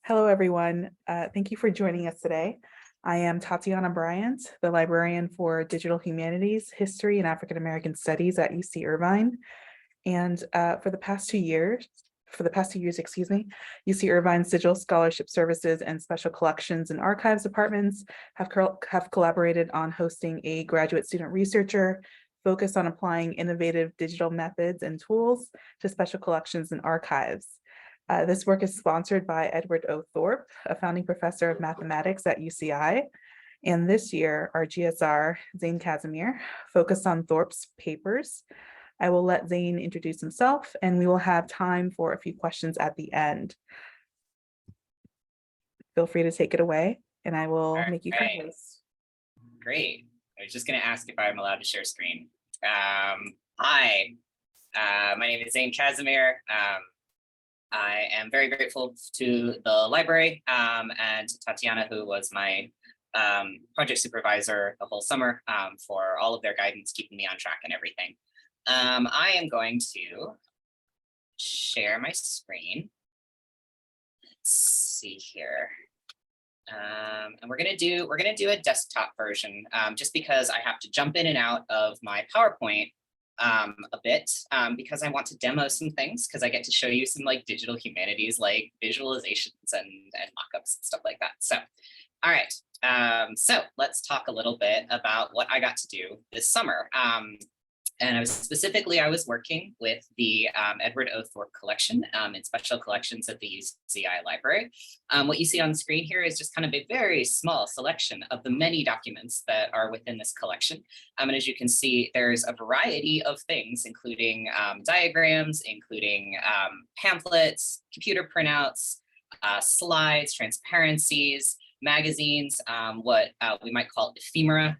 Hello, everyone. Thank you for joining us today. I am Tatiana Bryant, the librarian for Digital Humanities, History, and African American Studies at UC Irvine. And for the past 2 years, UC Irvine's Digital Scholarship Services and Special Collections and Archives departments have collaborated on hosting a graduate student researcher focused on applying innovative digital methods and tools to special collections and archives. This work is sponsored by Edward O. Thorp, a founding professor of mathematics at UCI. And this year, our GSR, Zane Casimir, focused on Thorp's papers. I will let Zane introduce himself, and we will have time for a few questions at the end. Feel free to take it away, and I will make you co-host. Great. I was just going to ask if I'm allowed to share screen. Hi, my name is Zane Casimir. I am very grateful to the library and to Tatiana, who was my project supervisor the whole summer, for all of their guidance, keeping me on track and everything. I am going to share my screen. Let's see here. And we're gonna do a desktop version, just because I have to jump in and out of my PowerPoint a bit, because I want to demo some things, because I get to show you some like digital humanities, like visualizations and mockups and stuff like that. So, all right. So let's talk a little bit about what I got to do this summer. And I was working with the Edward O. Thorp collection in special collections at the UCI library. What you see on the screen here is just kind of a very small selection of the many documents that are within this collection. And as you can see, there's a variety of things, including diagrams, including pamphlets, computer printouts, slides, transparencies, magazines, what we might call ephemera,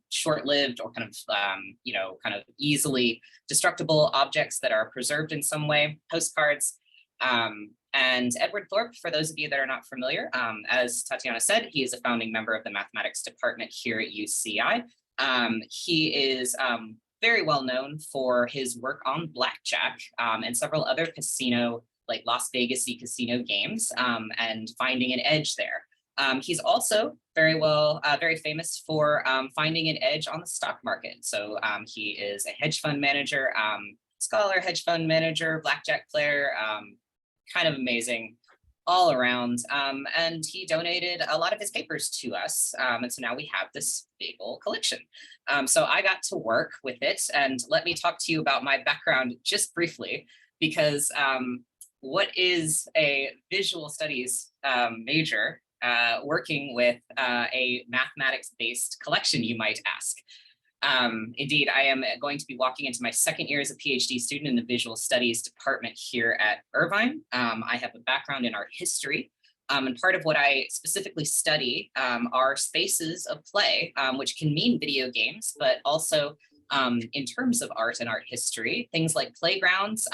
short-lived or kind of easily destructible objects that are preserved in some way, postcards. And Edward Thorp, for those of you that are not familiar, as Tatiana said, he is a founding member of the mathematics department here at UCI. He is very well known for his work on blackjack and several other casino, like Las Vegas-y casino games, and finding an edge there. He's also very famous for finding an edge on the stock market. So he is a hedge fund manager, scholar, hedge fund manager, blackjack player, kind of amazing all around. And he donated a lot of his papers to us. And so now we have this big old collection. So I got to work with it, and let me talk to you about my background just briefly, because what is a visual studies major working with a mathematics-based collection, you might ask. Indeed, I am going to be walking into my second year as a PhD student in the Visual Studies department here at Irvine. I have a background in art history, and part of what I specifically study are spaces of play, which can mean video games, but also in terms of art and art history, things like playgrounds,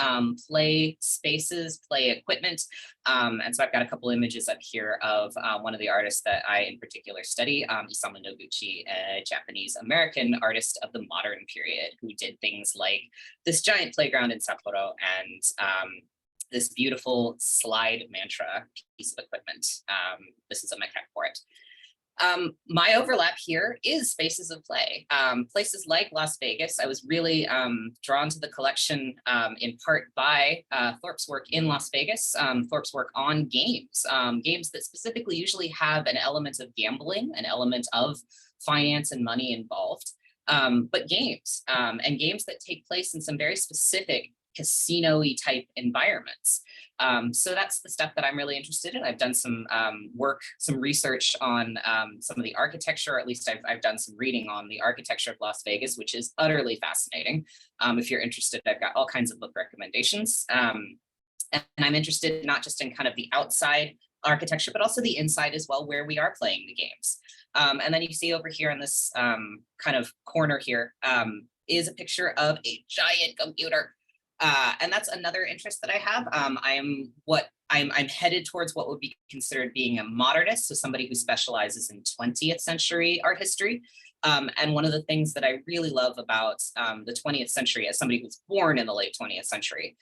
play spaces, play equipment. And so I've got a couple images up here of one of the artists that I in particular study, Isamu Noguchi, a Japanese American artist of the modern period, who did things like this giant playground in Sapporo and this beautiful slide mantra piece of equipment. This is a maquette for it. My overlap here is spaces of play. Places like Las Vegas. I was really drawn to the collection in part by Thorp's work in Las Vegas, Thorp's work on games, games that specifically usually have an element of gambling, an element of finance and money involved, but games, and games that take place in some very specific casino-y type environments. So that's the stuff that I'm really interested in. I've done some work, some research on some of the architecture, or at least I've done some reading on the architecture of Las Vegas, which is utterly fascinating. If you're interested, I've got all kinds of book recommendations. And I'm interested not just in kind of the outside architecture, but also the inside as well, where we are playing the games. And then you see over here in this kind of corner here is a picture of a giant computer. And that's another interest that I have. I'm headed towards what would be considered being a modernist, so somebody who specializes in 20th century art history. And one of the things that I really love about the 20th century, as somebody who's born in the late 20th century,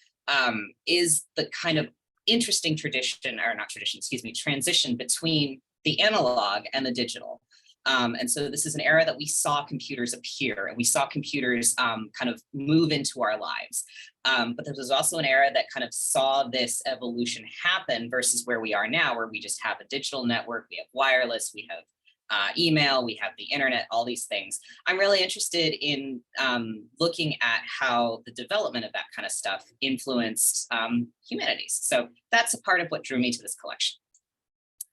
is the kind of interesting tradition, or not tradition, excuse me, transition between the analog and the digital. And so this is an era that we saw computers appear and we saw computers kind of move into our lives. But this was also an era that kind of saw this evolution happen versus where we are now, where we just have a digital network, we have wireless, we have email, we have the internet, all these things. I'm really interested in looking at how the development of that kind of stuff influenced humanities. So that's a part of what drew me to this collection.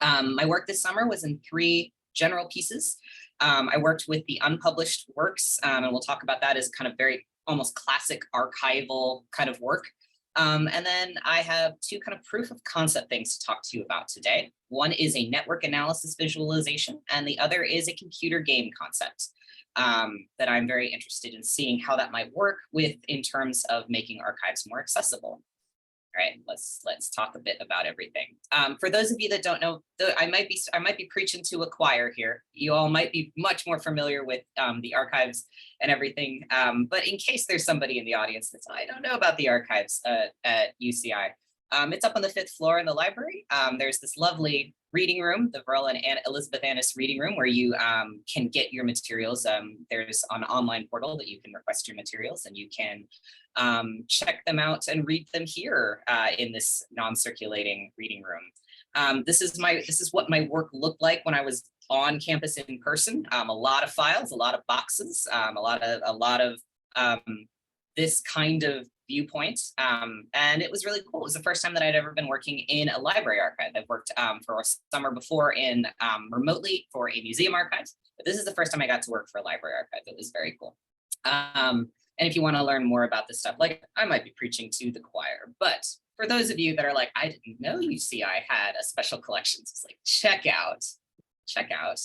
My work this summer was in 3 general pieces. I worked with the unpublished works, and we'll talk about that as kind of very almost classic archival kind of work. And then I have 2 kind of proof of concept things to talk to you about today. One is a network analysis visualization, and the other is a computer game concept that I'm very interested in seeing how that might work with in terms of making archives more accessible. All right, let's talk a bit about everything. For those of you that don't know, I might be preaching to a choir here. You all might be much more familiar with the archives and everything. But in case there's somebody in the audience that's, I don't know about the archives at UCI, it's up on the 5th floor in the library. There's this lovely reading room, the Verl and Elizabeth Annis reading room, where you can get your materials. There's an online portal that you can request your materials, and you can check them out and read them here in this non-circulating reading room. This is what my work looked like when I was on campus in person. A lot of files, a lot of boxes, a lot of this kind of viewpoint, and it was really cool. It was the first time that I'd ever been working in a library archive. I've worked for a summer before in remotely for a museum archive, but this is the first time I got to work for a library archive. It was very cool. And if you want to learn more about this stuff, like, I might be preaching to the choir, but for those of you that are like, I didn't know UCI had a special collections, it's like, check out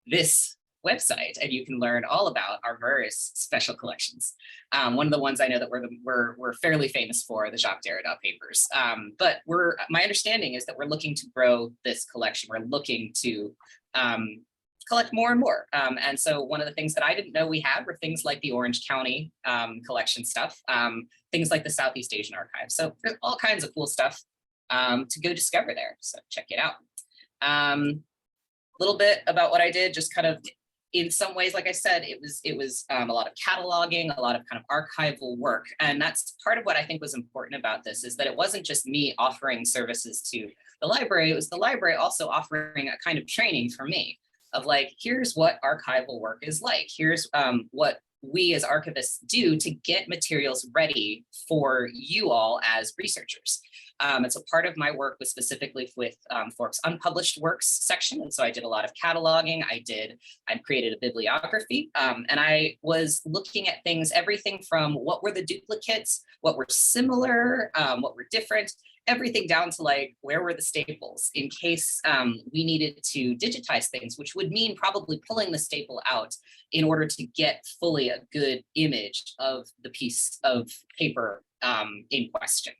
this website, and you can learn all about our various special collections. One of the ones I know that we're fairly famous for, the Jacques Derrida papers. But my understanding is that we're looking to grow this collection. We're looking to collect more and more. And so one of the things that I didn't know we had were things like the Orange County collection stuff, things like the Southeast Asian Archive. So there's all kinds of cool stuff to go discover there. So check it out. A little bit about what I did, just kind of in some ways, like I said, it was a lot of cataloging, a lot of kind of archival work. And that's part of what I think was important about this, is that it wasn't just me offering services to the library, it was the library also offering a kind of training for me of like, here's what archival work is like. Here's what we as archivists do to get materials ready for you all as researchers. And so part of my work was specifically with Thorp's unpublished works section. And so I did a lot of cataloging. I created a bibliography, and I was looking at things, everything from what were the duplicates, what were similar, what were different, everything down to like, where were the staples in case we needed to digitize things, which would mean probably pulling the staple out in order to get fully a good image of the piece of paper in question.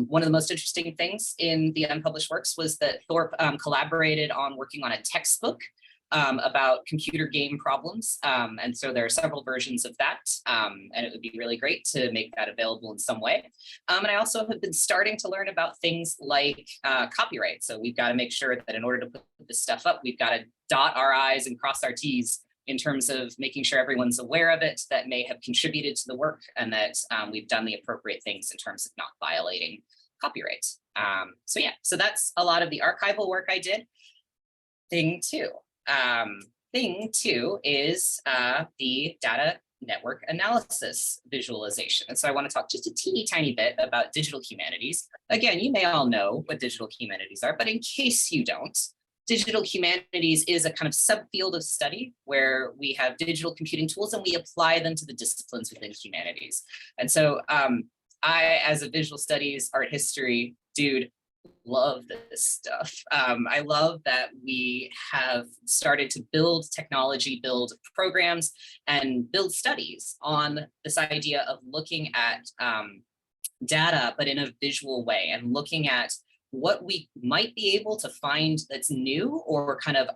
One of the most interesting things in the unpublished works was that Thorp collaborated on working on a textbook about computer game problems. And so there are several versions of that, and it would be really great to make that available in some way. And I also have been starting to learn about things like copyright. So we've got to make sure that in order to put this stuff up, we've got to dot our I's and cross our T's in terms of making sure everyone's aware of it, that may have contributed to the work, and that we've done the appropriate things in terms of not violating copyright. So yeah, so that's a lot of the archival work I did. Thing two is the data network analysis visualization. And so I want to talk just a teeny tiny bit about digital humanities. Again, you may all know what digital humanities are, but in case you don't, digital humanities is a kind of subfield of study where we have digital computing tools and we apply them to the disciplines within humanities. And so I, as a visual studies, art history dude, love this stuff. I love that we have started to build technology, build programs, and build studies on this idea of looking at data, but in a visual way, and looking at what we might be able to find that's new or kind of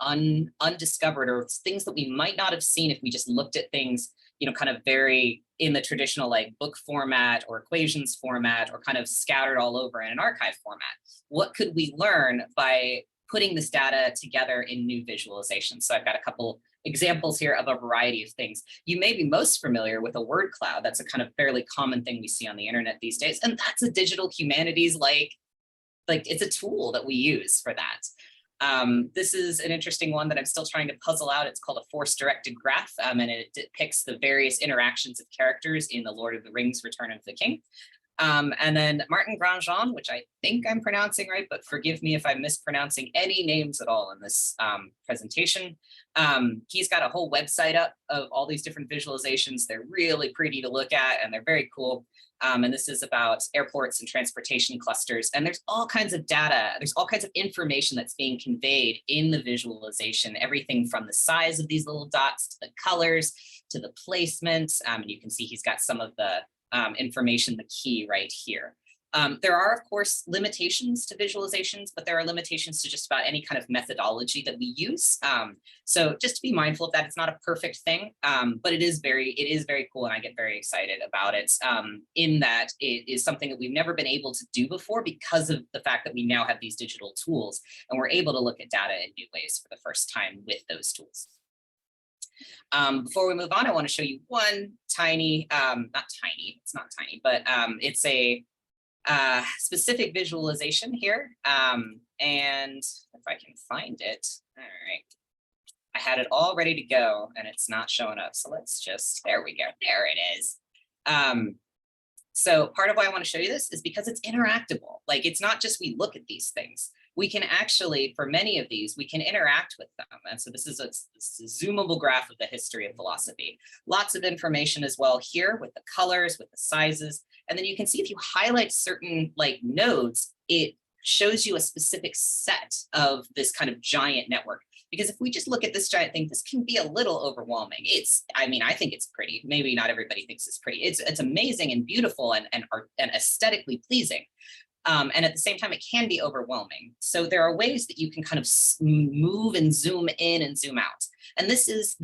undiscovered, or things that we might not have seen if we just looked at things kind of very in the traditional like book format or equations format, or kind of scattered all over in an archive format. What could we learn by putting this data together in new visualizations? So I've got a couple examples here of a variety of things. You may be most familiar with a word cloud. That's a kind of fairly common thing we see on the internet these days. And that's a digital humanities, like it's a tool that we use for that. This is an interesting one that I'm still trying to puzzle out. It's called a force-directed graph, and it depicts the various interactions of characters in The Lord of the Rings: Return of the King. And then Martin Grandjean, which I think I'm pronouncing right, but forgive me if I'm mispronouncing any names at all in this presentation. He's got a whole website up of all these different visualizations. They're really pretty to look at, and they're very cool. And this is about airports and transportation clusters. And there's all kinds of data. There's all kinds of information that's being conveyed in the visualization, everything from the size of these little dots to the colors to the placement. And you can see he's got some of the information, the key right here. There are, of course, limitations to visualizations, but there are limitations to just about any kind of methodology that we use. So just to be mindful of that, it's not a perfect thing, but it is very cool, and I get very excited about it, in that it is something that we've never been able to do before because of the fact that we now have these digital tools, and we're able to look at data in new ways for the first time with those tools. Before we move on, I want to show you one tiny, not tiny, it's not tiny, but it's a specific visualization here. And if I can find it, all right. I had it all ready to go and it's not showing up. So let's just, there we go, there it is. So part of why I want to show you this is because it's interactable. Like, it's not just we look at these things. We can actually, for many of these, we can interact with them. And so this is a zoomable graph of the history of philosophy. Lots of information as well here with the colors, with the sizes. And then you can see if you highlight certain like nodes, it shows you a specific set of this kind of giant network. Because if we just look at this giant thing, this can be a little overwhelming. I mean, I think it's pretty. Maybe not everybody thinks it's pretty. It's amazing and beautiful and aesthetically pleasing. And at the same time, it can be overwhelming. So there are ways that you can kind of move and zoom in and zoom out. And this is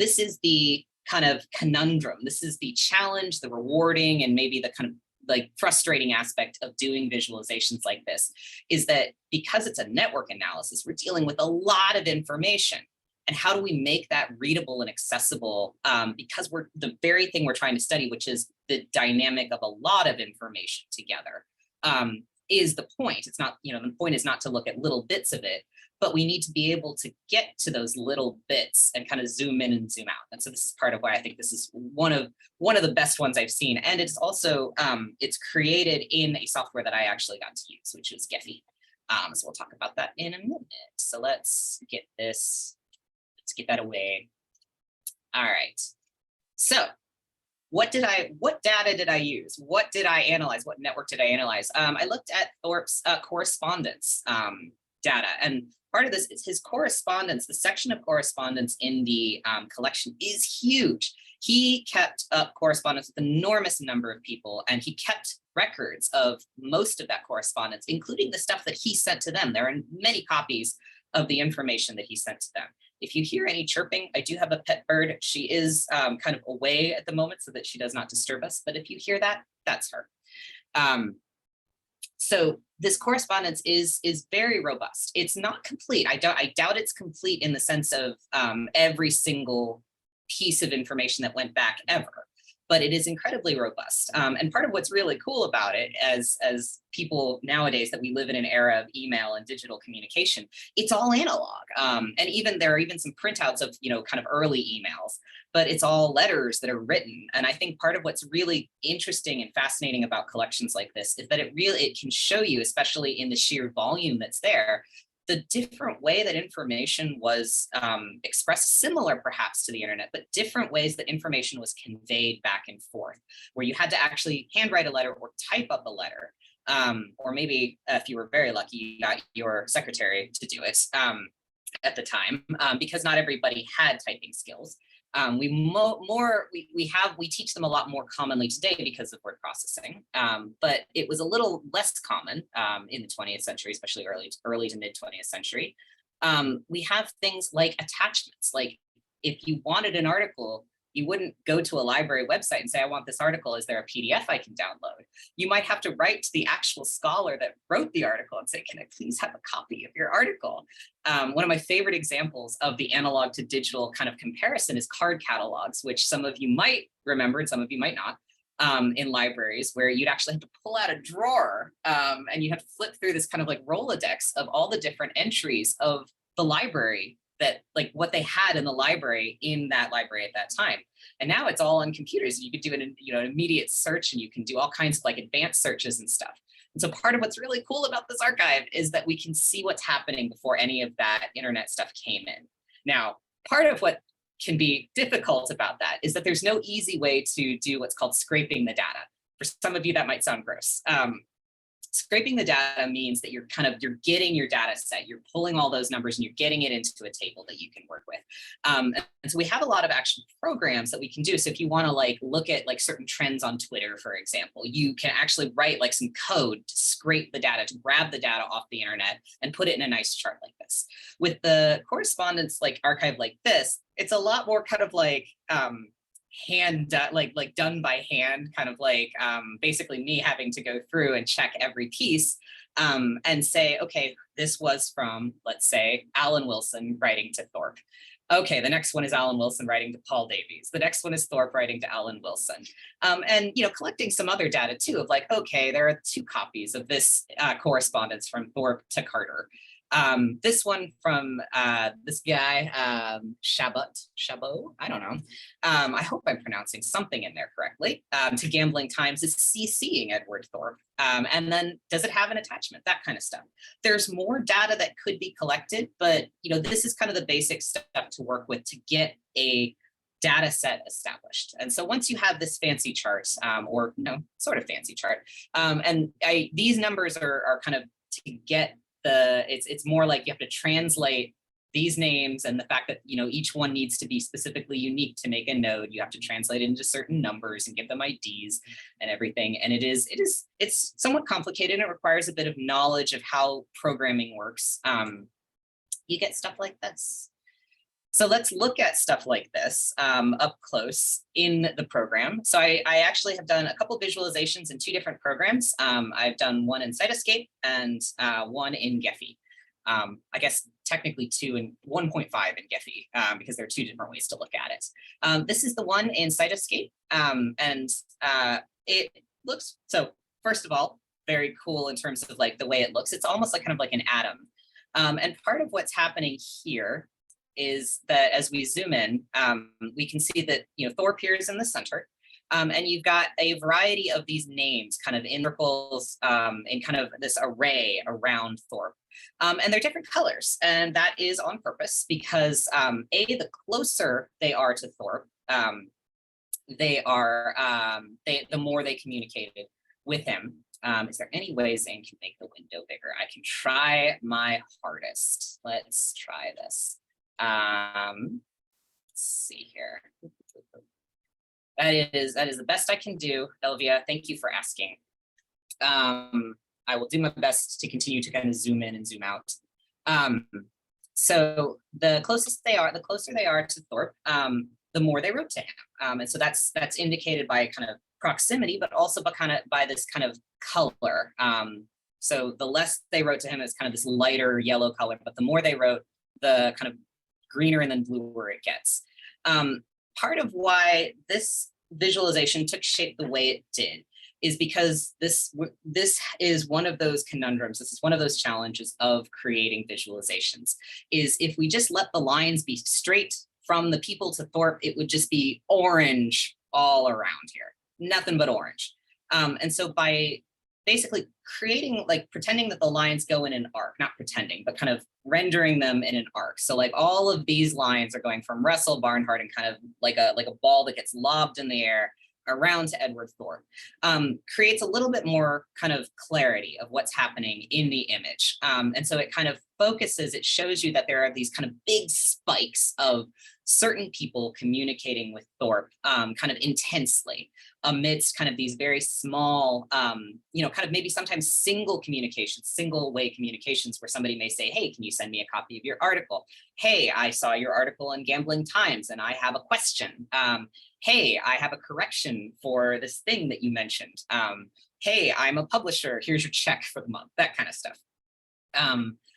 the kind of conundrum. This is the challenge, the rewarding, and maybe the kind of like frustrating aspect of doing visualizations like this, is that because it's a network analysis, we're dealing with a lot of information. And how do we make that readable and accessible? Because the very thing we're trying to study, which is the dynamic of a lot of information together, is the point. It's not, the point is not to look at little bits of it, but we need to be able to get to those little bits and kind of zoom in and zoom out. And so this is part of why I think this is one of the best ones I've seen. And it's also, it's created in a software that I actually got to use, which is Gephi. So we'll talk about that in a minute. So let's get that away. All right. So what data did I use? What did I analyze? What network did I analyze? I looked at Thorp's correspondence data, and part of this is his correspondence. The section of correspondence in the collection is huge. He kept up correspondence with an enormous number of people, and he kept records of most of that correspondence, including the stuff that he sent to them. There are many copies of the information that he sent to them. If you hear any chirping, I do have a pet bird. She is kind of away at the moment so that she does not disturb us. But if you hear that, that's her. So this correspondence is very robust. It's not complete. I doubt it's complete in the sense of every single piece of information that went back ever, but it is incredibly robust. And part of what's really cool about it, as people nowadays that we live in an era of email and digital communication, it's all analog. And there are even some printouts of, kind of early emails, but it's all letters that are written. And I think part of what's really interesting and fascinating about collections like this is that it can show you, especially in the sheer volume that's there, the different way that information was expressed, similar perhaps to the internet, but different ways that information was conveyed back and forth, where you had to actually handwrite a letter or type up a letter. Or maybe if you were very lucky, you got your secretary to do it at the time, because not everybody had typing skills. We teach them a lot more commonly today because of word processing, but it was a little less common in the 20th century, especially early to mid 20th century. We have things like attachments. Like if you wanted an article You wouldn't go to a library website and say, I want this article. Is there a PDF I can download? You might have to write to the actual scholar that wrote the article and say, can I please have a copy of your article? One of my favorite examples of the analog to digital kind of comparison is card catalogs, which some of you might remember and some of you might not. In libraries, where you'd actually have to pull out a drawer and you have to flip through this kind of like Rolodex of all the different entries of the library, that like what they had in the library in that library at that time. And now it's all on computers. You could do an immediate search, and you can do all kinds of like advanced searches and stuff. And so part of what's really cool about this archive is that we can see what's happening before any of that internet stuff came in. Now, part of what can be difficult about that is that there's no easy way to do what's called scraping the data. For some of you, that might sound gross. Scraping the data means that you're getting your data set, you're pulling all those numbers and you're getting it into a table that you can work with. And so we have a lot of actual programs that we can do. So if you want to like look at like certain trends on Twitter, for example, you can actually write like some code to scrape the data, to grab the data off the internet and put it in a nice chart like this. With the correspondence like archive like this, it's a lot more kind of like like done by hand, kind of like basically me having to go through and check every piece and say, okay, this was from, let's say, Alan Wilson writing to Thorp. Okay, the next one is Alan Wilson writing to Paul Davies. The next one is Thorp writing to Alan Wilson. And collecting some other data too of like, okay, there are 2 copies of this correspondence from Thorp to Carter. This one from this guy, Chabot, I don't know. I hope I'm pronouncing something in there correctly. To Gambling Times is CCing Edward Thorp. And then does it have an attachment? That kind of stuff. There's more data that could be collected, but this is kind of the basic stuff to work with to get a data set established. And so once you have this fancy chart, or sort of fancy chart, and these numbers are kind of to get it's more like you have to translate these names, and the fact that each one needs to be specifically unique to make a node. You have to translate it into certain numbers and give them IDs and everything. And it's somewhat complicated, and it requires a bit of knowledge of how programming works. You get stuff like this. So let's look at stuff like this up close in the program. So I actually have done a couple visualizations in 2 different programs. I've done one in Cytoscape and one in Gephi. I guess technically 2 and 1.5 in Gephi, because there are 2 different ways to look at it. This is the one in Cytoscape, and it looks, so first of all, very cool in terms of like the way it looks. It's almost like kind of like an atom. And part of what's happening here is that as we zoom in, we can see that Thorp here is in the center, and you've got a variety of these names kind of in circles in kind of this array around Thorp, and they're different colors, and that is on purpose because the closer they are to Thorp, the more they communicated with him. Is there any way Zane can make the window bigger? I can try my hardest. Let's try this. Let's see here. That is the best I can do, Elvia. Thank you for asking. I will do my best to continue to kind of zoom in and zoom out. So the closer they are to Thorp, the more they wrote to him. And so that's indicated by kind of proximity, but also by this kind of color. So the less they wrote to him is kind of this lighter yellow color, but the more they wrote, the kind of greener and then bluer it gets. Part of why this visualization took shape the way it did is because this is one of those conundrums. This is one of those challenges of creating visualizations, is if we just let the lines be straight from the people to Thorp, it would just be orange all around here, nothing but orange. And so by basically creating, like pretending that the lines go in an arc, not pretending, but kind of rendering them in an arc. So like all of these lines are going from Russell Barnhart and kind of like a ball that gets lobbed in the air around to Edward Thorp, creates a little bit more kind of clarity of what's happening in the image. And so it kind of focuses, it shows you that there are these kind of big spikes of certain people communicating with Thorp kind of intensely amidst kind of these very small, you know, kind of maybe sometimes single communications, single way communications where somebody may say, hey, can you send me a copy of your article? Hey, I saw your article in Gambling Times and I have a question. Hey, I have a correction for this thing that you mentioned. Hey, I'm a publisher, here's your check for the month, that kind of stuff.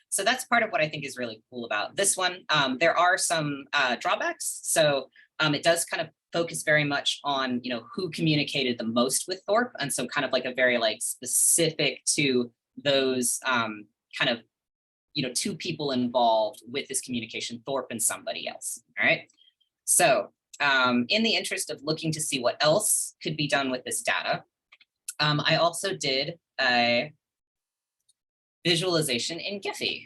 So that's part of what I think is really cool about this one. There are some drawbacks. So it does kind of focus very much on, you know, who communicated the most with Thorp. And so kind of like a very like specific to those kind of, you know, two people involved with this communication, Thorp and somebody else. All right. So in the interest of looking to see what else could be done with this data, I also did a visualization in Giphy.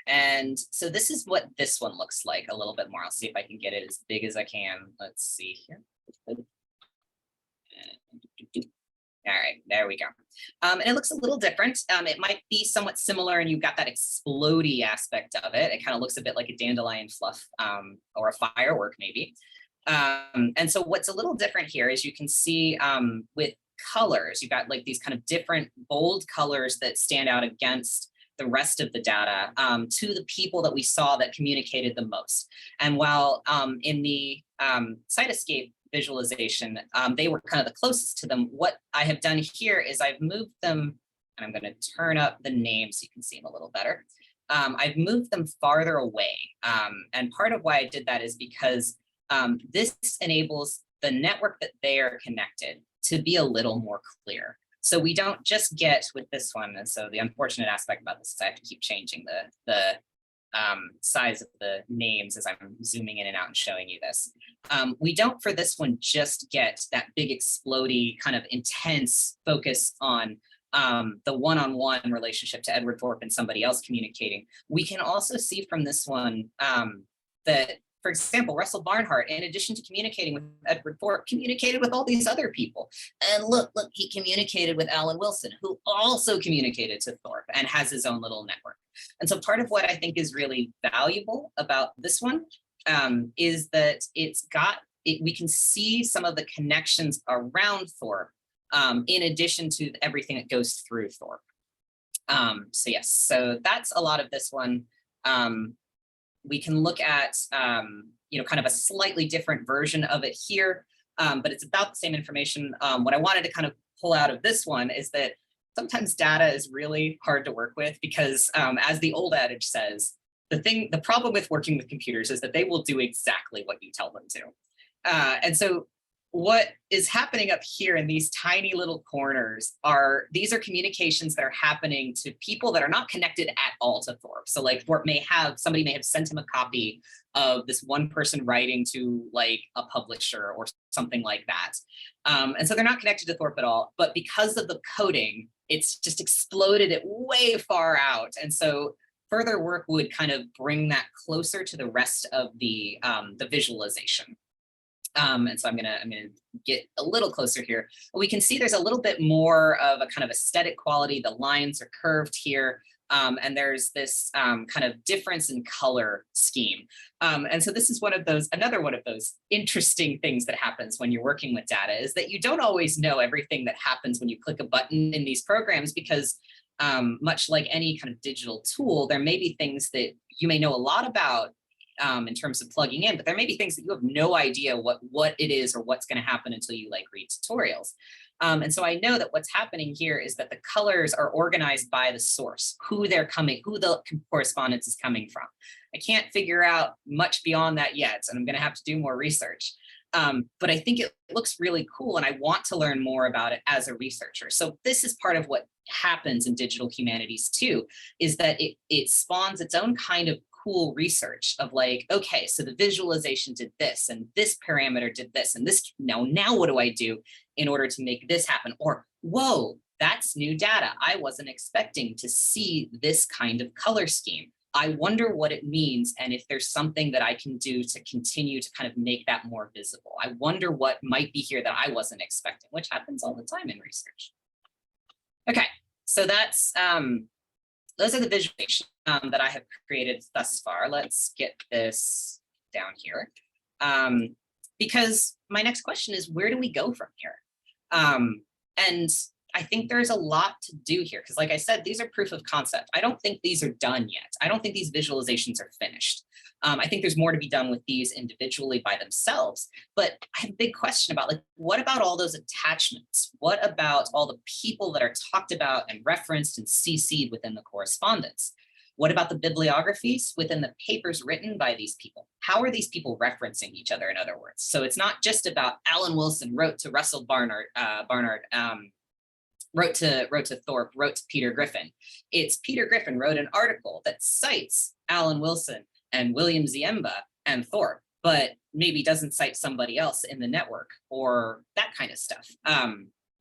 And so this is what this one looks like a little bit more. I'll see if I can get it as big as I can. Let's see here. All right, there we go. And it looks a little different. It might be somewhat similar and you've got that explodey aspect of it. It kind of looks a bit like a dandelion fluff or a firework maybe. And so what's a little different here is you can see with colors, you've got like these kind of different bold colors that stand out against the rest of the data to the people that we saw that communicated the most. And while in the Cytoscape visualization, they were kind of the closest to them, what I have done here is I've moved them, and I'm going to turn up the names so you can see them a little better. I've moved them farther away. And part of why I did that is because this enables the network that they are connected to be a little more clear. So we don't just get with this one. And so the unfortunate aspect about this is I have to keep changing the size of the names as I'm zooming in and out and showing you this. We don't for this one just get that big explodey kind of intense focus on the one-on-one relationship to Edward Thorp and somebody else communicating. We can also see from this one that, for example, Russell Barnhart, in addition to communicating with Edward Thorp, communicated with all these other people. And look, he communicated with Alan Wilson, who also communicated to Thorp and has his own little network. And so part of what I think is really valuable about this one is that we can see some of the connections around Thorp in addition to everything that goes through Thorp. So yes, so that's a lot of this one. We can look at, you know, kind of a slightly different version of it here, but it's about the same information. What I wanted to kind of pull out of this one is that sometimes data is really hard to work with because as the old adage says, the problem with working with computers is that they will do exactly what you tell them to. And so what is happening up here in these tiny little corners these are communications that are happening to people that are not connected at all to Thorp. So like Thorp somebody may have sent him a copy of this one person writing to like a publisher or something like that. And so they're not connected to Thorp at all, but because of the coding, it's just exploded it way far out. And so further work would kind of bring that closer to the rest of the visualization. And so I'm gonna get a little closer here. We can see there's a little bit more of a kind of aesthetic quality. The lines are curved here. And there's this kind of difference in color scheme. And so this is another one of those interesting things that happens when you're working with data is that you don't always know everything that happens when you click a button in these programs because much like any kind of digital tool, there may be things that you may know a lot about in terms of plugging in, but there may be things that you have no idea what it is or what's going to happen until you like read tutorials. And so I know that what's happening here is that the colors are organized by the source, who the correspondence is coming from. I can't figure out much beyond that yet, and I'm going to have to do more research. But I think it looks really cool, and I want to learn more about it as a researcher. So this is part of what happens in digital humanities too, is that it spawns its own kind of cool research of like, okay, so the visualization did this and this parameter did this and this, now what do I do in order to make this happen? Or, whoa, that's new data. I wasn't expecting to see this kind of color scheme. I wonder what it means and if there's something that I can do to continue to kind of make that more visible. I wonder what might be here that I wasn't expecting, which happens all the time in research. Okay, so that's those are the visualizations that I have created thus far. Let's get this down here. Because my next question is, where do we go from here? And I think there's a lot to do here, because like I said, these are proof of concept. I don't think these are done yet. I don't think these visualizations are finished. I think there's more to be done with these individually by themselves, but I have a big question about, like, what about all those attachments? What about all the people that are talked about and referenced and CC'd within the correspondence? What about the bibliographies within the papers written by these people? How are these people referencing each other, in other words? So it's not just about Alan Wilson wrote to Russell Barnard, wrote to Thorp, wrote to Peter Griffin. It's Peter Griffin wrote an article that cites Alan Wilson and William Ziemba and Thorp, but maybe doesn't cite somebody else in the network or that kind of stuff.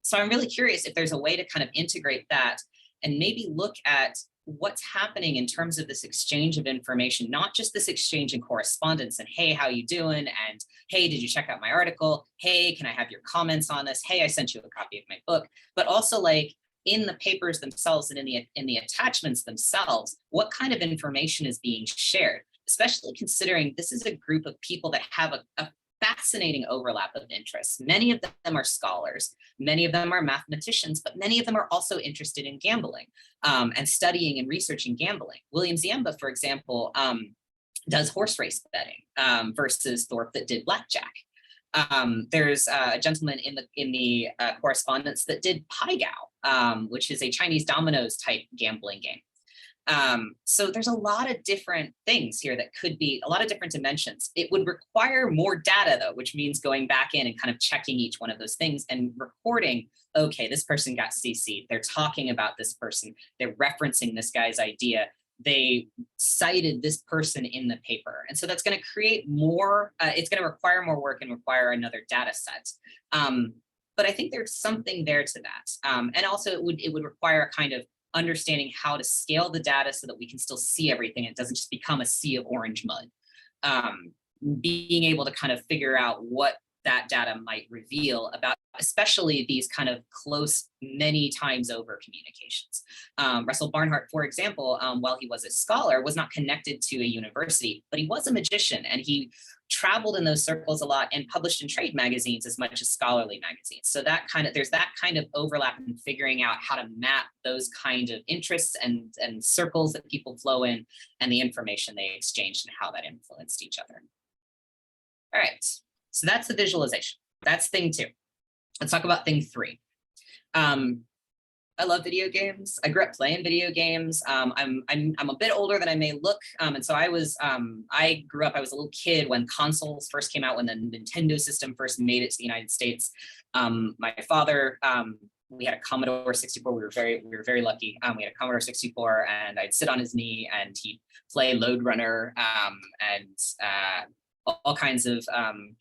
So I'm really curious if there's a way to kind of integrate that and maybe look at what's happening in terms of this exchange of information, not just this exchange in correspondence and, hey, how you doing? And, hey, did you check out my article? Hey, can I have your comments on this? Hey, I sent you a copy of my book. But also, like, in the papers themselves and in the attachments themselves, what kind of information is being shared? Especially considering this is a group of people that have a fascinating overlap of interests. Many of them are scholars, many of them are mathematicians, but many of them are also interested in gambling and studying and researching gambling. William Ziemba, for example, does horse race betting versus Thorp that did blackjack. There's a gentleman in the correspondence that did Pai Gow, which is a Chinese dominoes type gambling game. So there's a lot of different things here that could be a lot of different dimensions. It would require more data though, which means going back in and kind of checking each one of those things and recording, okay, this person got CC'd, they're talking about this person, they're referencing this guy's idea, they cited this person in the paper. And so that's going to create more, it's going to require more work and require another data set. But I think there's something there to that. And also it would require a kind of understanding how to scale the data so that we can still see everything. It doesn't just become a sea of orange mud. Being able to kind of figure out what that data might reveal about, especially these kind of close, many times over communications. Russell Barnhart, for example, while he was a scholar, was not connected to a university, but he was a magician, and he traveled in those circles a lot and published in trade magazines as much as scholarly magazines. So that kind of, there's that kind of overlap in figuring out how to map those kind of interests and circles that people flow in and the information they exchanged and how that influenced each other. All right, so that's the visualization. That's thing 2. Let's talk about thing 3. I love video games. I grew up playing video games. I'm a bit older than I may look, and so I grew up. I was a little kid when consoles first came out, when the Nintendo system first made it to the United States. My father, we had a Commodore 64. We were very lucky. We had a Commodore 64, and I'd sit on his knee, and he'd play Lode Runner and all kinds of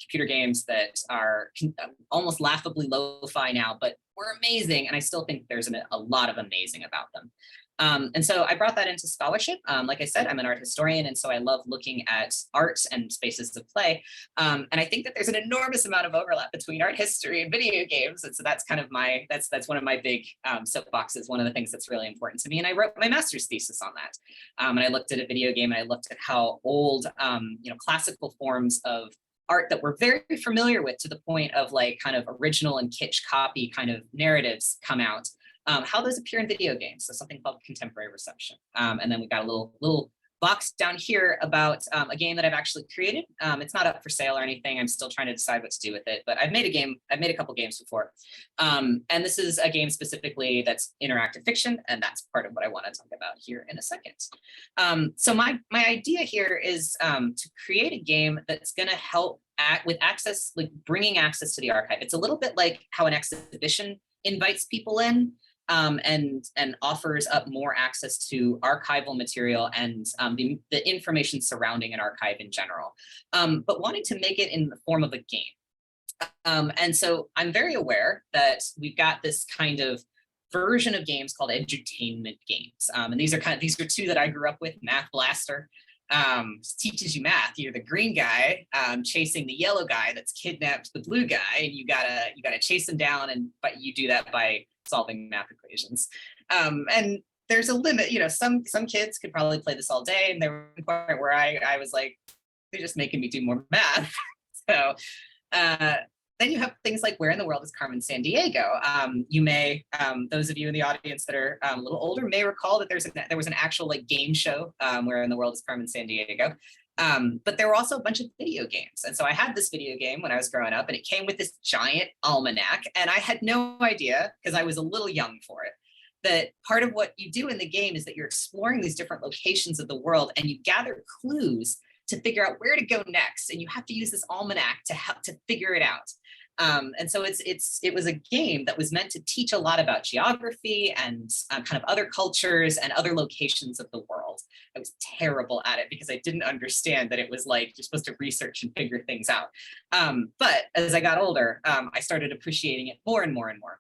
computer games that are almost laughably lo-fi now, but were amazing. And I still think there's a lot of amazing about them. And so I brought that into scholarship. Like I said, I'm an art historian, and so I love looking at art and spaces of play. And I think that there's an enormous amount of overlap between art history and video games. And so that's kind of that's one of my big soapboxes, one of the things that's really important to me. And I wrote my master's thesis on that. And I looked at a video game, and I looked at how old, classical forms of art that we're very familiar with, to the point of like kind of original and kitsch copy kind of narratives come out. How those appear in video games, so something called contemporary reception. And then we've got a little box down here about a game that I've actually created. It's not up for sale or anything. I'm still trying to decide what to do with it, but I've made a couple games before. And this is a game specifically that's interactive fiction, and that's part of what I want to talk about here in a second. So my idea here is to create a game that's going to help with access, like bringing access to the archive. It's a little bit like how an exhibition invites people in, and offers up more access to archival material and the information surrounding an archive in general, but wanting to make it in the form of a game. And so I'm very aware that we've got this kind of version of games called edutainment games. And these are 2 that I grew up with. Math Blaster teaches you math. You're the green guy chasing the yellow guy that's kidnapped the blue guy, and you gotta chase him down, but you do that by solving math equations. And there's a limit, some kids could probably play this all day, and there was a point where I was like, they're just making me do more math. So then you have things like Where in the World is Carmen Sandiego? You may, those of you in the audience that are a little older may recall that there was an actual like game show, Where in the World is Carmen Sandiego? But there were also a bunch of video games. And so I had this video game when I was growing up, and it came with this giant almanac, and I had no idea, because I was a little young for it, that part of what you do in the game is that you're exploring these different locations of the world, and you gather clues to figure out where to go next. And you have to use this almanac to help to figure it out. And so it was a game that was meant to teach a lot about geography and kind of other cultures and other locations of the world. I was terrible at it because I didn't understand that it was like you're supposed to research and figure things out. But as I got older, I started appreciating it more and more and more.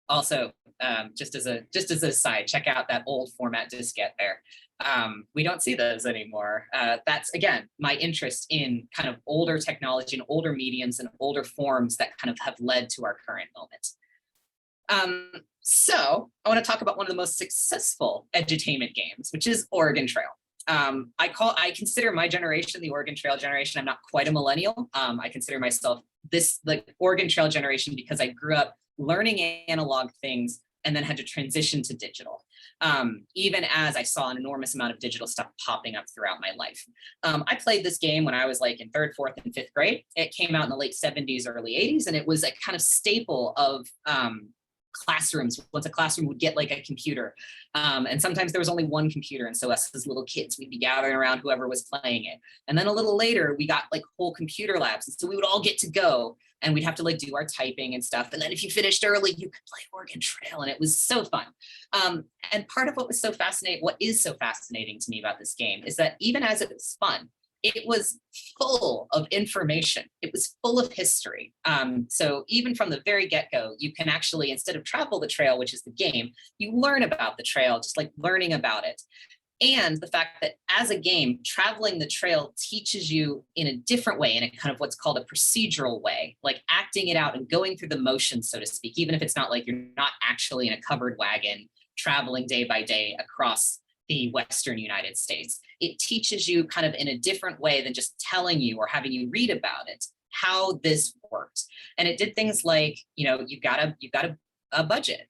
Also, just as a side, check out that old format diskette there. We don't see those anymore. That's, again, my interest in kind of older technology and older mediums and older forms that kind of have led to our current moment. So I want to talk about one of the most successful edutainment games, which is Oregon Trail. I consider my generation the Oregon Trail generation. I'm not quite a millennial. I consider myself the Oregon Trail generation because I grew up learning analog things and then had to transition to digital. Even as I saw an enormous amount of digital stuff popping up throughout my life. I played this game when I was like in 3rd, 4th, and 5th grade. It came out in the late 70s, early 80s, and it was a kind of staple of classrooms. Once a classroom would get like a computer, and sometimes there was only one computer, and so us as little kids, we'd be gathering around whoever was playing it. And then a little later, we got like whole computer labs, and so we would all get to go, and we'd have to like do our typing and stuff. And then if you finished early, you could play Oregon Trail, and it was so fun. And part of what is so fascinating to me about this game is that even as it was fun, it was full of information. It was full of history. So even from the very get-go, you can actually, instead of travel the trail, which is the game, you learn about the trail, just like learning about it. And the fact that as a game, traveling the trail teaches you in a different way, in a kind of what's called a procedural way, like acting it out and going through the motions, so to speak, even if it's not like you're not actually in a covered wagon traveling day by day across the Western United States. It teaches you kind of in a different way than just telling you or having you read about it, how this worked. And it did things like, you've got a budget.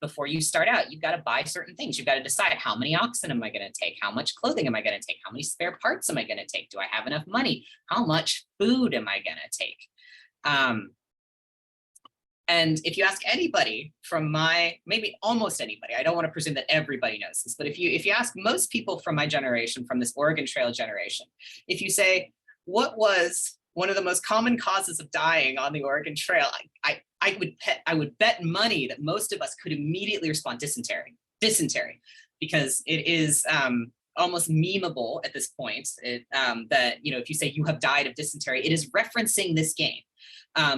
Before you start out, you've got to buy certain things. You've got to decide, how many oxen am I going to take? How much clothing am I going to take? How many spare parts am I going to take? Do I have enough money? How much food am I going to take? And if you ask anybody from maybe almost anybody, I don't want to presume that everybody knows this, but if you ask most people from my generation, from this Oregon Trail generation, if you say, what was one of the most common causes of dying on the Oregon Trail, I would bet money that most of us could immediately respond dysentery, because it is almost memeable at this point. That if you say you have died of dysentery, it is referencing this game.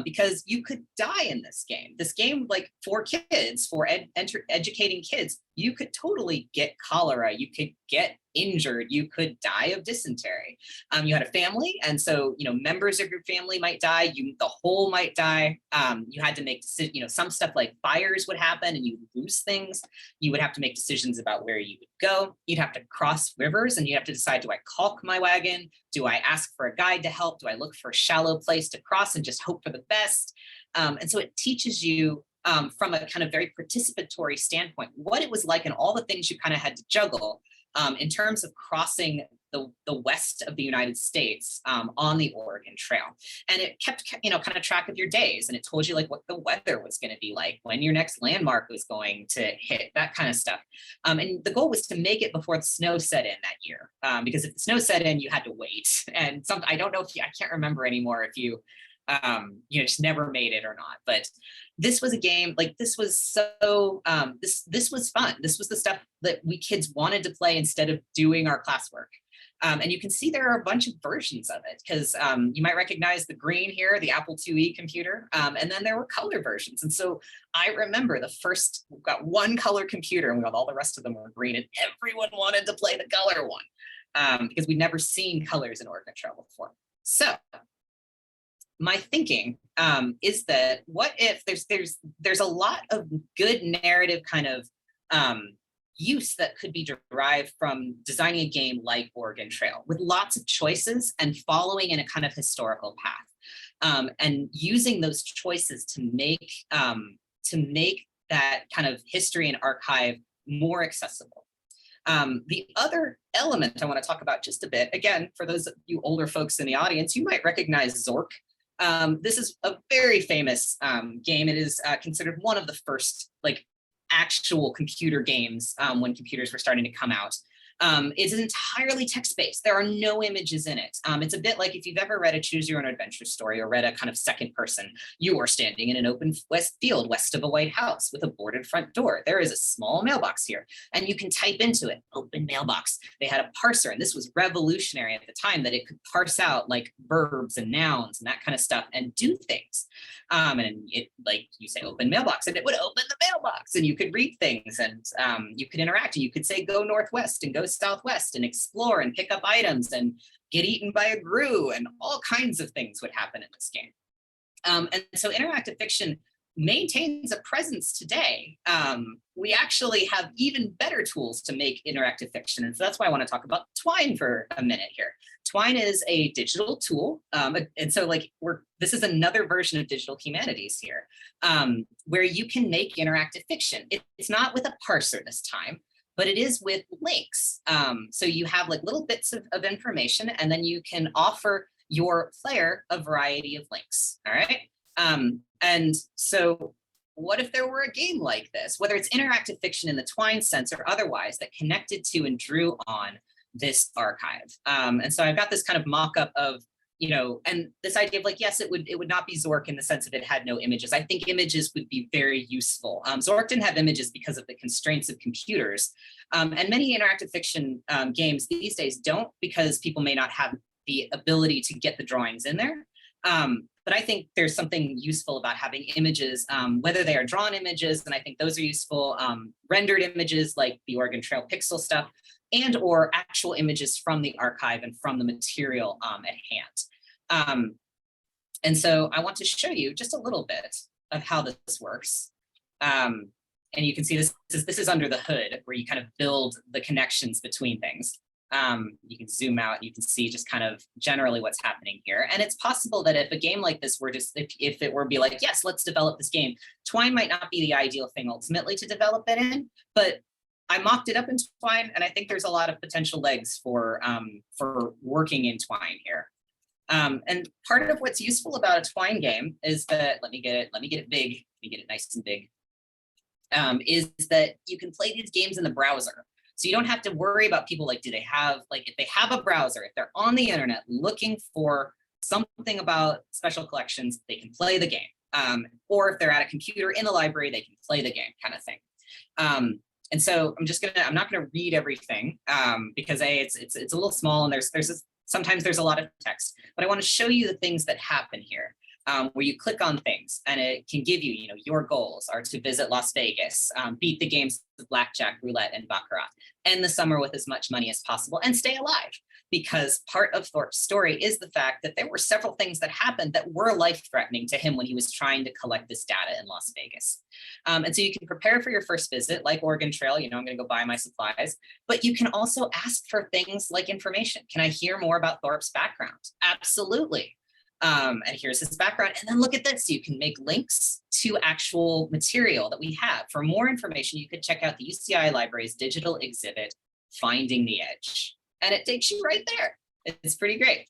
Because you could die in this game. This game, like for kids, for educating kids, you could totally get cholera, you could get injured, you could die of dysentery. You had a family, and so members of your family might die, the whole might die. You had to make decisions, some stuff like fires would happen and you would lose things. You would have to make decisions about where you would go. You'd have to cross rivers, and you have to decide, do I caulk my wagon? Do I ask for a guide to help? Do I look for a shallow place to cross and just hope for the best? And so it teaches you from a kind of very participatory standpoint what it was like and all the things you kind of had to juggle in terms of crossing the west of the United States on the Oregon Trail. And it kept kind of track of your days, and it told you like what the weather was going to be like, when your next landmark was going to hit, that kind of stuff. And the goal was to make it before the snow set in that year, because if the snow set in, you had to wait. And I don't know I can't remember anymore if you just never made it or not. But this was a game, like this was so this was fun. This was the stuff that we kids wanted to play instead of doing our classwork. And you can see there are a bunch of versions of it, because you might recognize the green here, the Apple IIe computer, and then there were color versions. And so I remember we got one color computer, and all the rest of them were green, and everyone wanted to play the color one, because we'd never seen colors in Oregon Trail before. So my thinking is that what if there's a lot of good narrative kind of use that could be derived from designing a game like Oregon Trail with lots of choices and following in a kind of historical path, and using those choices to make that kind of history and archive more accessible. The other element I want to talk about just a bit, again, for those of you older folks in the audience, you might recognize Zork. This is a very famous game. It is considered one of the first actual computer games when computers were starting to come out. It's entirely text-based. There are no images in it. It's a bit like if you've ever read a choose your own adventure story or read a kind of second person. You are standing in an open field west of a White House with a boarded front door. There is a small mailbox here, and you can type into it, open mailbox. They had a parser, and this was revolutionary at the time, that it could parse out like verbs and nouns and that kind of stuff and do things. And it, like, you say open mailbox, and it would open the mailbox, and you could read things, and you could interact, and you could say go northwest and go southwest and explore and pick up items and get eaten by a grue, and all kinds of things would happen in this game. And so interactive fiction maintains a presence today. We actually have even better tools to make interactive fiction. And so that's why I want to talk about Twine for a minute here. Twine is a digital tool. And so this is another version of digital humanities here, where you can make interactive fiction. It's not with a parser this time, but it is with links. So you have like little bits of information, and then you can offer your player a variety of links, all right? And so what if there were a game like this, whether it's interactive fiction in the Twine sense or otherwise, that connected to and drew on this archive? And so I've got this kind of mock-up of, and this idea of like, yes, it would not be Zork in the sense of it had no images. I think images would be very useful. Zork didn't have images because of the constraints of computers. And many interactive fiction games these days don't, because people may not have the ability to get the drawings in there. But I think there's something useful about having images, whether they are drawn images, and I think those are useful, rendered images like the Oregon Trail pixel stuff, and or actual images from the archive and from the material at hand. And so I want to show you just a little bit of how this works. And you can see this is under the hood, where you kind of build the connections between things. You can zoom out, you can see just kind of generally what's happening here. And it's possible that if a game like this were just, if it were be like, yes, let's develop this game, Twine might not be the ideal thing ultimately to develop it in, but I mocked it up in Twine, and I think there's a lot of potential legs for working in Twine here. And part of what's useful about a Twine game is that, let me get it big, let me get it nice and big, is that you can play these games in the browser. So you don't have to worry about people like, do they have, like, if they have a browser, if they're on the internet looking for something about special collections, they can play the game. Or if they're at a computer in the library, they can play the game, kind of thing. And so I'm not gonna read everything, because it's a little small, and sometimes there's a lot of text, but I want to show you the things that happen here. Where you click on things, and it can give you, your goals are to visit Las Vegas, beat the games of blackjack, roulette, and baccarat, end the summer with as much money as possible, and stay alive. Because part of Thorp's story is the fact that there were several things that happened that were life-threatening to him when he was trying to collect this data in Las Vegas. And so you can prepare for your first visit, like Oregon Trail, I'm going to go buy my supplies, but you can also ask for things like information. Can I hear more about Thorp's background? Absolutely. And here's his background. And then look at this. You can make links to actual material that we have. For more information, you could check out the UCI Library's digital exhibit, Finding the Edge. And it takes you right there. It's pretty great.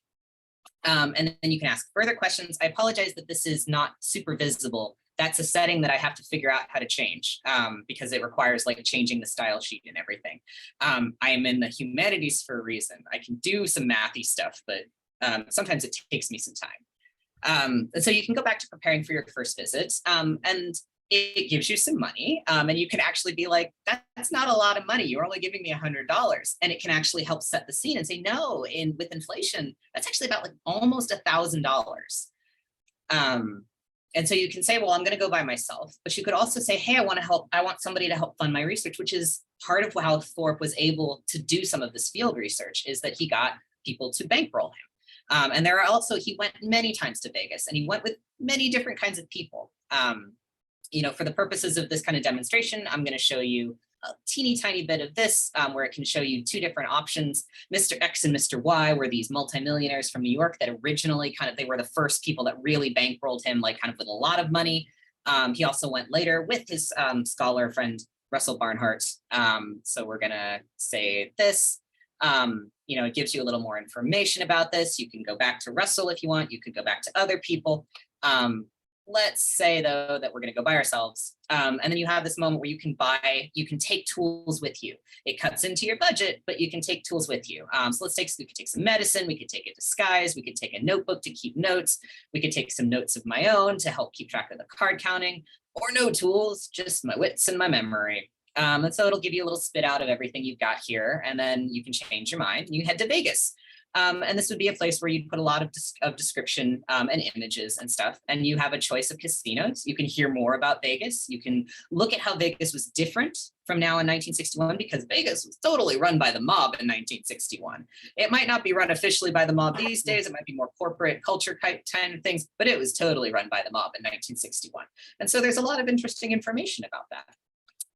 And then you can ask further questions. I apologize that this is not super visible. That's a setting that I have to figure out how to change, because it requires like changing the style sheet and everything. I am in the humanities for a reason. I can do some mathy stuff, but sometimes it takes me some time. And so you can go back to preparing for your first visit, and it gives you some money, and you can actually be like, that's not a lot of money. You're only giving me $100. And it can actually help set the scene and say, no, with inflation, that's actually about like almost $1,000. And so you can say, well, I'm going to go by myself, but you could also say, hey, I want somebody to help fund my research, which is part of how Thorp was able to do some of this field research, is that he got people to bankroll him. And there are also, he went many times to Vegas, and he went with many different kinds of people. For the purposes of this kind of demonstration, I'm going to show you teeny tiny bit of this where it can show you two different options. Mr. X and Mr. Y were these multimillionaires from New York that originally they were the first people that really bankrolled him, like kind of with a lot of money. He also went later with his scholar friend, Russell Barnhart. So we're gonna say this. It gives you a little more information about this. You can go back to Russell if you want. You could go back to other people. Let's say though that we're going to go by ourselves. And then you have this moment where you can take tools with you. It cuts into your budget, but you can take tools with you. So we could take some medicine, we could take a disguise, we could take a notebook to keep notes. We could take some notes of my own to help keep track of the card counting, or no tools, just my wits and my memory. And so it'll give you a little spit out of everything you've got here, and then you can change your mind and you head to Vegas. And this would be a place where you'd put a lot of description and images and stuff, and you have a choice of casinos. You can hear more about Vegas. You can look at how Vegas was different from now in 1961, because Vegas was totally run by the mob in 1961. It might not be run officially by the mob these days. It might be more corporate culture kind of things, but it was totally run by the mob in 1961. And so there's a lot of interesting information about that.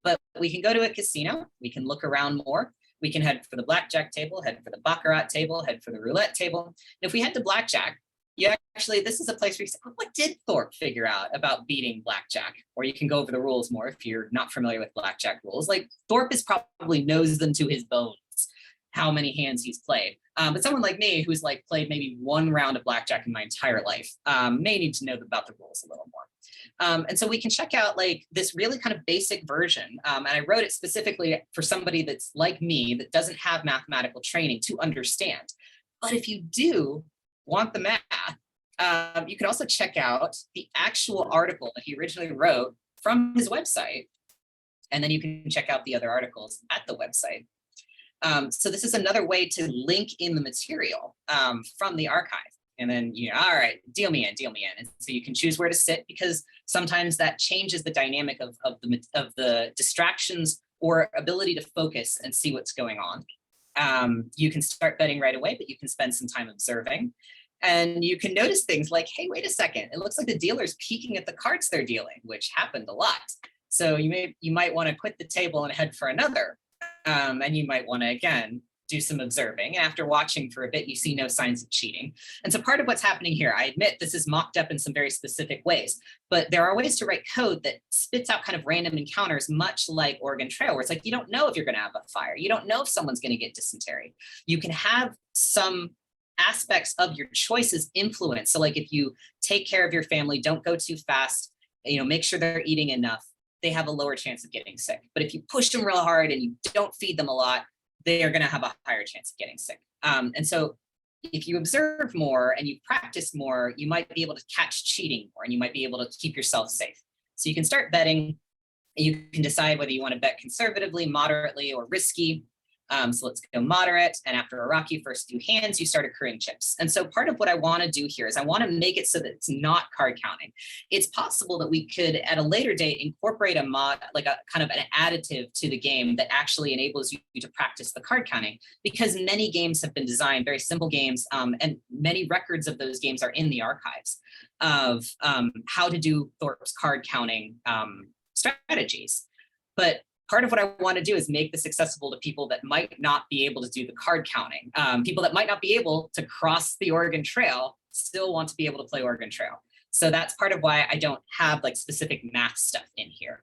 But we can go to a casino. We can look around more. We can head for the blackjack table, head for the baccarat table, head for the roulette table. And if we head to blackjack, this is a place where you say, oh, what did Thorp figure out about beating blackjack? Or you can go over the rules more if you're not familiar with blackjack rules. Like Thorp probably knows them to his bones, how many hands he's played. But someone like me, who's played maybe one round of blackjack in my entire life, may need to know about the rules a little more. And so we can check out this really kind of basic version. And I wrote it specifically for somebody that's like me, that doesn't have mathematical training to understand. But if you do want the math, you can also check out the actual article that he originally wrote from his website. And then you can check out the other articles at the website. So this is another way to link in the material from the archive. And then, all right, deal me in. And so you can choose where to sit, because sometimes that changes the dynamic of the distractions or ability to focus and see what's going on. You can start betting right away, but you can spend some time observing. And you can notice things like, hey, wait a second, it looks like the dealer's peeking at the cards they're dealing, which happened a lot. So you might want to quit the table and head for another. And you might want to, again, do some observing. And after watching for a bit, you see no signs of cheating. And so part of what's happening here, I admit this is mocked up in some very specific ways, but there are ways to write code that spits out kind of random encounters, much like Oregon Trail, where it's like, you don't know if you're going to have a fire. You don't know if someone's going to get dysentery. You can have some aspects of your choices influence. So like if you take care of your family, don't go too fast, make sure they're eating enough, they have a lower chance of getting sick. But if you push them real hard and you don't feed them a lot, they are going to have a higher chance of getting sick. And so if you observe more and you practice more, you might be able to catch cheating more, and you might be able to keep yourself safe. So you can start betting. You can decide whether you want to bet conservatively, moderately, or risky. So let's go moderate. And after a rocky first few hands, you start accruing chips. And so part of what I want to do here is I want to make it so that it's not card counting. It's possible that we could, at a later date, incorporate a mod, like a kind of an additive to the game that actually enables you to practice the card counting, because many games have been designed, very simple games, and many records of those games are in the archives of how to do Thorp's card counting strategies. But part of what I want to do is make this accessible to people that might not be able to do the card counting. People that might not be able to cross the Oregon Trail still want to be able to play Oregon Trail. So that's part of why I don't have specific math stuff in here.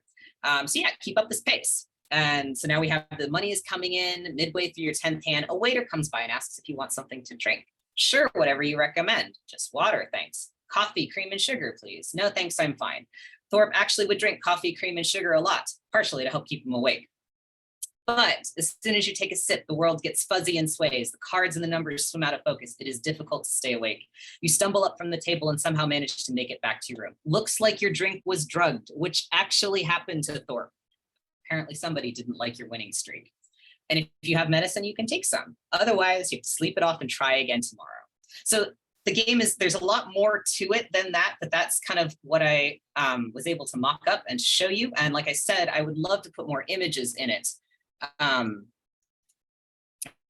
So yeah, keep up this pace. And so now we have the money is coming in midway through your 10th hand. A waiter comes by and asks if you want something to drink. Sure, whatever you recommend. Just water, thanks. Coffee, cream, and sugar, please. No, thanks, I'm fine. Thorp actually would drink coffee, cream, and sugar a lot, partially to help keep him awake. But as soon as you take a sip, the world gets fuzzy and sways. The cards and the numbers swim out of focus. It is difficult to stay awake. You stumble up from the table and somehow manage to make it back to your room. Looks like your drink was drugged, which actually happened to Thorp. Apparently somebody didn't like your winning streak. And if you have medicine, you can take some. Otherwise, you have to sleep it off and try again tomorrow. So the game there's a lot more to it than that, but that's kind of what I was able to mock up and show you. And like I said, I would love to put more images in it. I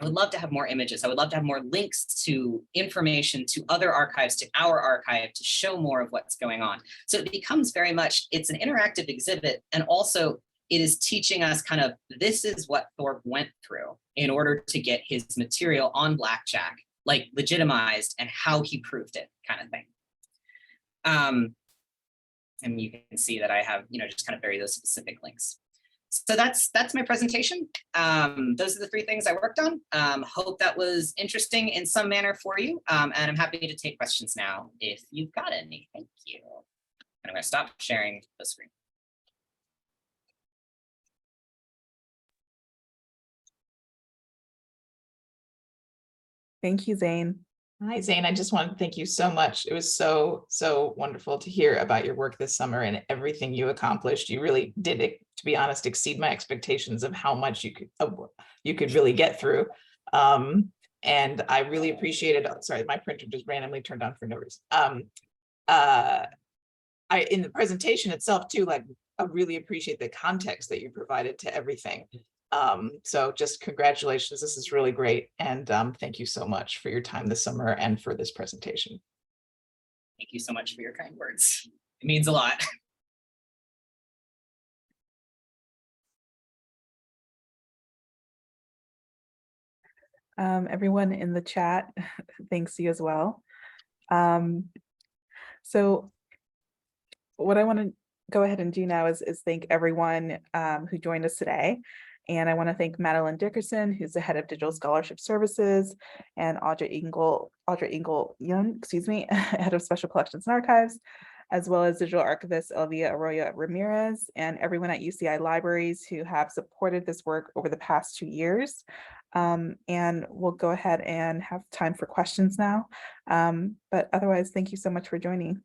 would love to have more images. I would love to have more links to information, to other archives, to our archive, to show more of what's going on. So it becomes very much, it's an interactive exhibit, and also it is teaching us kind of, this is what Thorp went through in order to get his material on Blackjack, like legitimized, and how he proved it, kind of thing. And you can see that I have, just kind of bury those specific links. So that's my presentation. Those are the 3 things I worked on. Hope that was interesting in some manner for you. And I'm happy to take questions now if you've got any. Thank you. And I'm going to stop sharing the screen. Thank you, Zane. Hi, Zane. I just want to thank you so much. It was so wonderful to hear about your work this summer and everything you accomplished. You really did, to be honest, exceed my expectations of how much you could really get through. And I really appreciated. Sorry, my printer just randomly turned on for no reason. In the presentation itself too, like, I really appreciate the context that you provided to everything. So just congratulations. This is really great. And thank you so much for your time this summer and for this presentation. Thank you so much for your kind words. It means a lot. Everyone in the chat, thanks you as well. So what I want to go ahead and do now is thank everyone who joined us today. And I want to thank Madeline Dickerson, who's the head of Digital Scholarship Services, and Audra Engel Young, excuse me, head of Special Collections and Archives, as well as digital archivist Elvia Arroyo Ramirez, and everyone at UCI Libraries who have supported this work over the past 2 years. And we'll go ahead and have time for questions now. But otherwise, thank you so much for joining.